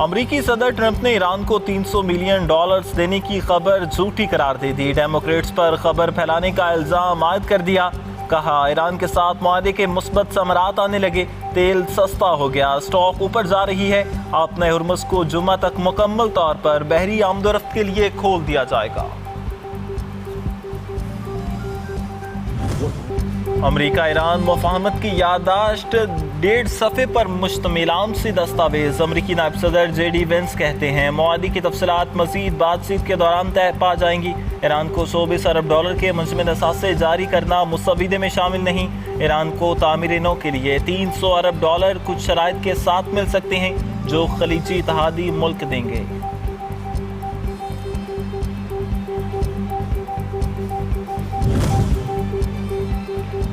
امریکی صدر ٹرمپ نے ایران کو $300 ملین دینے کی خبر جھوٹی قرار دے دی۔ ڈیموکریٹس پر خبر پھیلانے کا الزام عائد کر دیا۔ کہا ایران کے ساتھ معاہدے کے مثبت ثمرات آنے لگے، تیل سستا ہو گیا، اسٹاک اوپر جا رہی ہے، اپنے ہرمز کو جمعہ تک مکمل طور پر بحری آمد و رفت کے لیے کھول دیا جائے گا۔ امریکہ ایران مفاہمت کی یادداشت 1.5 صفحے پر مشتمل عام-سی دستاویز۔ امریکی نائب صدر جے ڈی وینس کہتے ہیں معاہدے کی تفصیلات مزید بات چیت کے دوران طے پا جائیں گی۔ ایران کو $120 ارب کے منجمد اثاثے جاری کرنا مسودے میں شامل نہیں۔ ایران کو تعمیر نو کے لیے $300 ارب کچھ شرائط کے ساتھ مل سکتے ہیں جو خلیجی اتحادی ملک دیں گے۔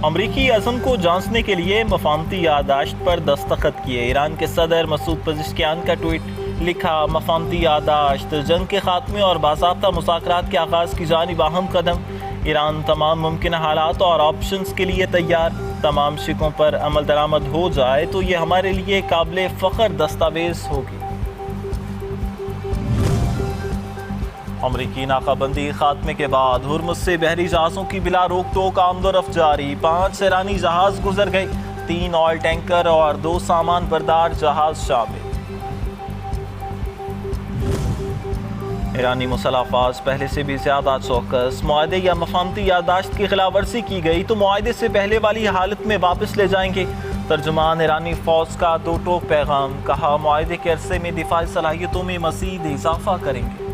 امریکی عزم کو جانچنے کے لیے مفاہمتی یادداشت پر دستخط کیے۔ ایران کے صدر مسعود پزشکیان کا ٹویٹ، لکھا مفاہمتی یادداشت جنگ کے خاتمے اور باضابطہ مذاکرات کے آغاز کی جانب اہم قدم۔ ایران تمام ممکنہ حالات اور آپشنز کے لیے تیار۔ تمام شقوں پر عمل درآمد ہو جائے تو یہ ہمارے لیے قابل فخر دستاویز ہوگی۔ امریکی ناکہ بندی خاتمے کے بعد ہرمز سے بحری جہازوں کی بلا روک ٹوک آمد و رفت جاری۔ 5 ایرانی جہاز گزر گئے، 3 آئل ٹینکر اور 2 سامان بردار جہاز شامل۔ ایرانی مسلح افواج پہلے سے بھی زیادہ چوکس۔ معاہدے یا مفاہمتی یادداشت کی خلاف ورزی کی گئی تو معاہدے سے پہلے والی حالت میں واپس لے جائیں گے۔ ترجمان ایرانی فوج کا 2 ٹوک پیغام، کہا معاہدے کے عرصے میں دفاعی صلاحیتوں میں مزید اضافہ کریں گے۔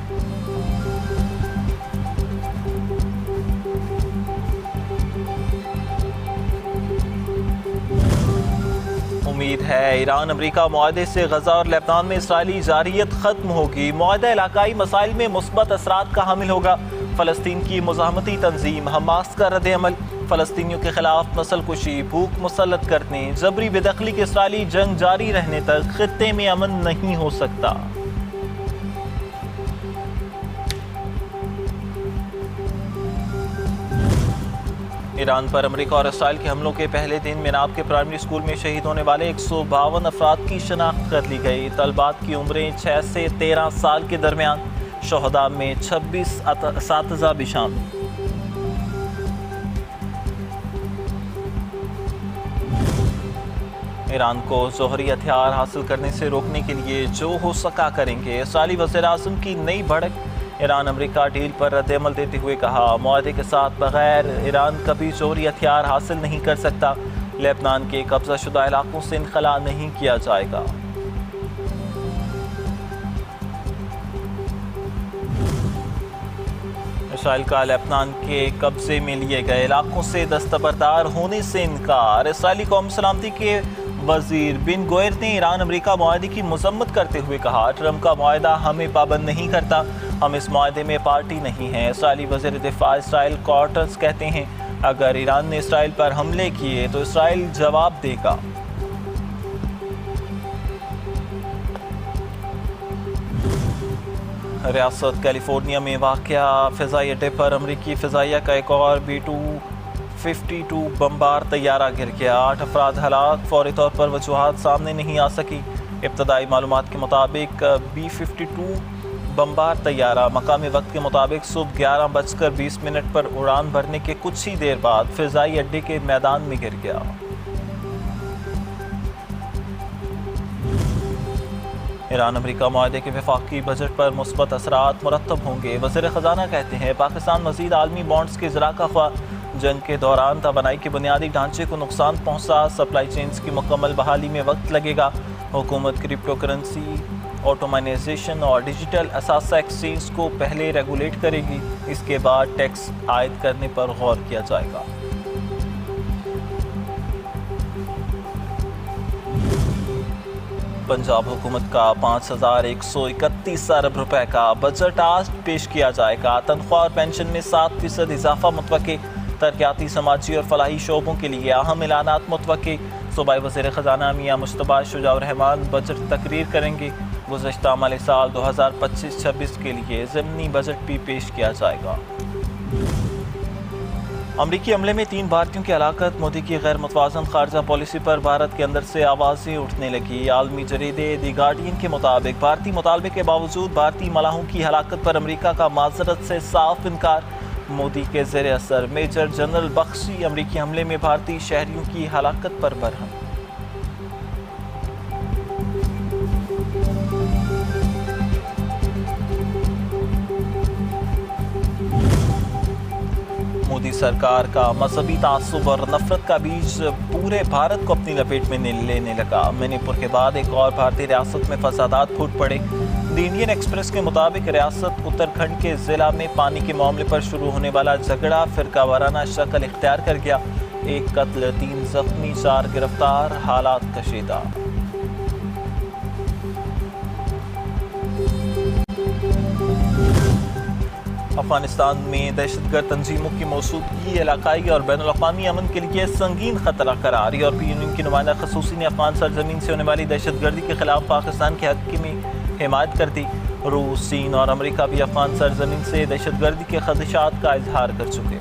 امید ہے ایران امریکہ معاہدے سے غزہ اور لبنان میں اسرائیلی جارحیت ختم ہوگی۔ معاہدہ علاقائی مسائل میں مثبت اثرات کا حامل ہوگا۔ فلسطین کی مزاحمتی تنظیم حماس کا رد عمل، فلسطینیوں کے خلاف نسل کشی، بھوک مسلط کرنے، جبری بے دخلی کی اسرائیلی جنگ جاری رہنے تک خطے میں امن نہیں ہو سکتا۔ ایران پر امریکہ اور اسرائیل کے حملوں کے پہلے دن میناب کے پرائمری اسکول میں شہید ہونے والے 152 افراد کی شناخت کر لی گئی۔ طلبات کی عمریں 6 سے 13 سال کے درمیان، شہداء میں 26 اساتذہ بھی شامل۔ ایران کو جوہری ہتھیار حاصل کرنے سے روکنے کے لیے جو ہو سکا کریں گے۔ اسرائیلی وزیر اعظم کی نئی بھڑک، ایران امریکہ ڈیل پر رد عمل دیتے ہوئے کہا معاہدے کے ساتھ بغیر ایران کبھی جوہری ہتھیار حاصل نہیں کر سکتا۔ لبنان کے قبضہ شدہ علاقوں سے انخلا نہیں کیا جائے گا۔ اسرائیل کا لبنان کے قبضے میں لیے گئے علاقوں سے دستبردار ہونے سے انکار۔ اسرائیلی قومی سلامتی کے وزیر بن گوئر نے ایران امریکہ معاہدے کی مذمت کرتے ہوئے کہا ٹرمپ کا معاہدہ ہمیں پابند نہیں کرتا، ہم اس معاہدے میں پارٹی نہیں ہیں۔ اسرائیلی وزیر دفاع اسرائیل کارٹز کہتے ہیں اگر ایران نے اسرائیل پر حملے کیے تو اسرائیل جواب دے گا۔ ریاست کیلیفورنیا میں واقع فضائی اڈے پر امریکی فضائیہ کا ایک اور B-252 بمبار طیارہ گر گیا، 8 افراد ہلاک۔ فوری طور پر وجوہات سامنے نہیں آ سکی۔ ابتدائی معلومات کے مطابق B-52 بمبار طیارہ مقامی وقت کے مطابق صبح 11:20 پر اڑان بھرنے کے کچھ ہی دیر بعد فضائی اڈے کے میدان میں گر گیا۔ ایران امریکہ معاہدے کے وفاقی بجٹ پر مثبت اثرات مرتب ہوں گے۔ وزیر خزانہ کہتے ہیں پاکستان مزید عالمی بانڈز کے اجرا کا خواہ۔ جنگ کے دوران توانائی کے بنیادی ڈھانچے کو نقصان پہنچا، سپلائی چینز کی مکمل بحالی میں وقت لگے گا۔ حکومت کرپٹو کرنسی، آٹومائنائزیشن اور ڈیجیٹل اثاثہ ایکسچینج کو پہلے ریگولیٹ کرے گی، اس کے بعد ٹیکس عائد کرنے پر غور کیا جائے گا۔ پنجاب حکومت کا 5131 ارب روپے کا بجٹ آج پیش کیا جائے گا۔ تنخواہ اور پینشن میں 7% اضافہ متوقع۔ ترقیاتی، سماجی اور فلاحی شعبوں کے لیے اہم اعلانات متوقع۔ صوبائی وزیر خزانہ میاں مشتبہ شجاع الرحمان بجٹ تقریر کریں گے۔ گزشتہ مالی سال 2025-26 کے لیے ضمنی بجٹ بھی پیش کیا جائے گا۔ امریکی حملے میں 3 بھارتیوں کی ہلاکت، مودی کی غیر متوازن خارجہ پالیسی پر بھارت کے اندر سے آوازیں اٹھنے لگی۔ عالمی جریدے دی گارڈین کے مطابق بھارتی مطالبے کے باوجود بھارتی ملاحوں کی ہلاکت پر امریکہ کا معذرت سے صاف انکار۔ مودی کے زیر اثر میجر جنرل بخشی امریکی حملے میں بھارتی شہریوں کی ہلاکت پر برہم۔ مودی سرکار کا مذہبی تعصب اور نفرت کا بیج پورے بھارت کو اپنی لپیٹ میں لینے لگا۔ منی پور کے بعد ایک اور بھارتی ریاست میں فسادات پھوٹ پڑے۔ دی انڈین ایکسپریس کے مطابق ریاست اتراکھنڈ کے ضلع میں پانی کے معاملے پر شروع ہونے والا جھگڑا فرقہ وارانہ شکل اختیار کر گیا۔ 1 قتل، 3 زخمی، 4 گرفتار، حالات کشیدہ۔ افغانستان میں دہشت گرد تنظیموں کی موجودگی علاقائی اور بین الاقوامی امن کے لیے سنگین خطرہ قرار۔ یورپی یونین کی نمائندہ خصوصی نے افغان سرزمین سے ہونے والی دہشت گردی کے خلاف پاکستان کے حق میں حمایت کر دی۔ روس، چین اور امریکہ بھی افغان سرزمین سے دہشت گردی کے خدشات کا اظہار کر چکے۔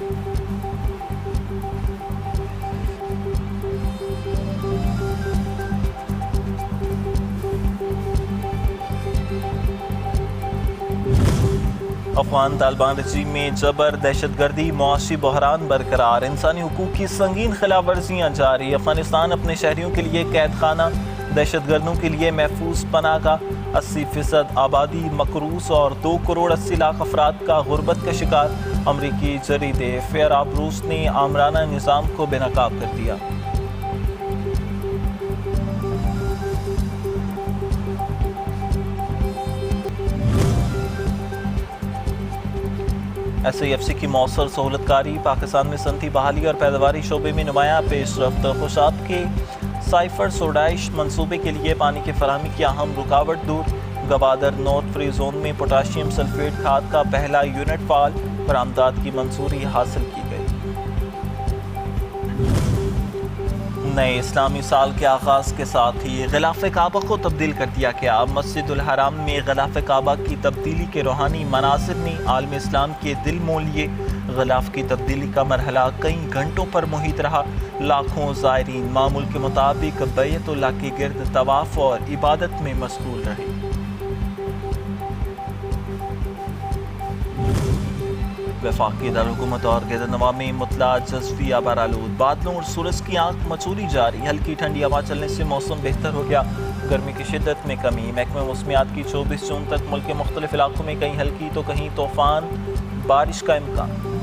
افغان طالبان رجیم میں جبر، دہشت گردی، معاشی بحران برقرار، انسانی حقوق کی سنگین خلاف ورزیاں جاری۔ افغانستان اپنے شہریوں کے لیے قید خانہ، دہشت گردوں کے لیے محفوظ پناہ گاہ، 80% آبادی مقروض اور 2 کروڑ 80 لاکھ افراد کا غربت کا شکار۔ امریکی جریدے فیئر آف روس نے آمرانہ نظام کو بے نقاب کر دیا۔ SAFC کی مؤثر سہولت کاری، پاکستان میں صنعتی بحالی اور پیداواری شعبے میں نمایاں پیش رفت۔ خوشاب کے سائفر سوڈائش منصوبے کے لیے پانی کی فراہمی کی اہم رکاوٹ دور۔ گوادر نارتھ فری زون میں پوٹاشیم سلفیٹ کھاد کا پہلا یونٹ فعال، برآمدات کی منظوری حاصل کی گئی۔ نئے اسلامی سال کے آغاز کے ساتھ ہی غلاف کعبہ کو تبدیل کر دیا گیا۔ مسجد الحرام میں غلاف کعبہ کی تبدیلی کے روحانی مناظر نے عالم اسلام کے دل مول لیے۔ غلاف کی تبدیلی کا مرحلہ کئی گھنٹوں پر محیط رہا۔ لاکھوں زائرین معمول کے مطابق بیت اللہ کے گرد طواف اور عبادت میں مشغول رہے۔ وفاقی دارالحکومت اور گردنواں میں مطلع جزوی آبارآلود، بادلوں اور سورج کی آنکھ مچولی جاری۔ ہلکی ٹھنڈی ہوا چلنے سے موسم بہتر ہو گیا، گرمی کی شدت میں کمی۔ محکمہ موسمیات کی 24 جون تک ملک کے مختلف علاقوں میں کہیں ہلکی تو کہیں طوفان بارش کا امکان۔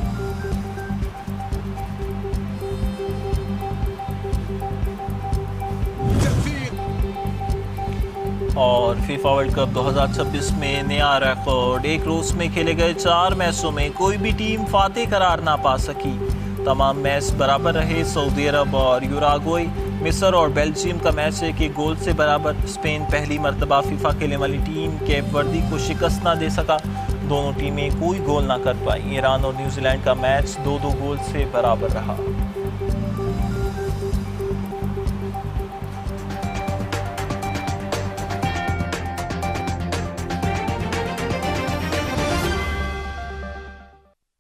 اور فیفا ورلڈ کپ 2026 میں نیا ریکارڈ، ایک روز میں کھیلے گئے 4 میچوں میں کوئی بھی ٹیم فاتح قرار نہ پا سکی۔ تمام میچ برابر رہے۔ سعودی عرب اور یوراگوئے، مصر اور بیلجیم کا میچ 1-1 گول سے برابر۔ اسپین پہلی مرتبہ فیفا کھیلنے والی ٹیم کیپ وردی کو شکست نہ دے سکا، دونوں ٹیمیں کوئی گول نہ کر پائیں۔ ایران اور نیوزی لینڈ کا میچ 2-2 گول سے برابر رہا۔